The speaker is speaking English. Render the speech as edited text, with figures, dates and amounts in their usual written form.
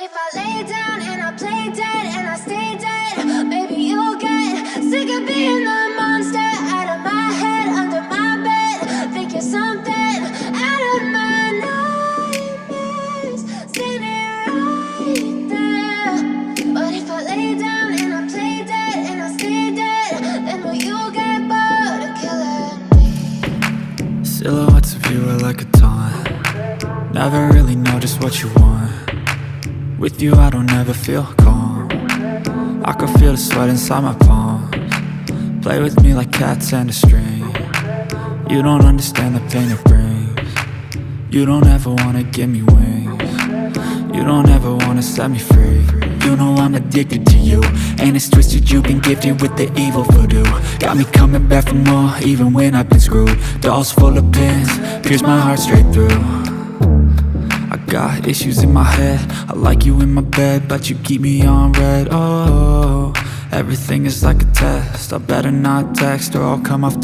if I lay down and I play dead and I stay dead, maybe you'll get sick of being the monster out of my head, under my bed. Think you're something out of my nightmares, standing right there. But if I lay down and I play dead and I stay dead, then will you get bored of killing me? Silhouettes of you are like a taunt. Never really know just what you want. With you I don't ever feel calm. I can feel the sweat inside my palms. Play with me like cats and a string. You don't understand the pain it brings. You don't ever wanna give me wings. You don't ever wanna set me free. You know I'm addicted to you, and it's twisted, you've been gifted with the evil voodoo. Got me coming back for more, even when I've been screwed. Dolls full of pins, pierce my heart straight through. I got issues in my head, I like you in my bed, but you keep me on red. Oh, everything is like a test, I better not text or I'll come off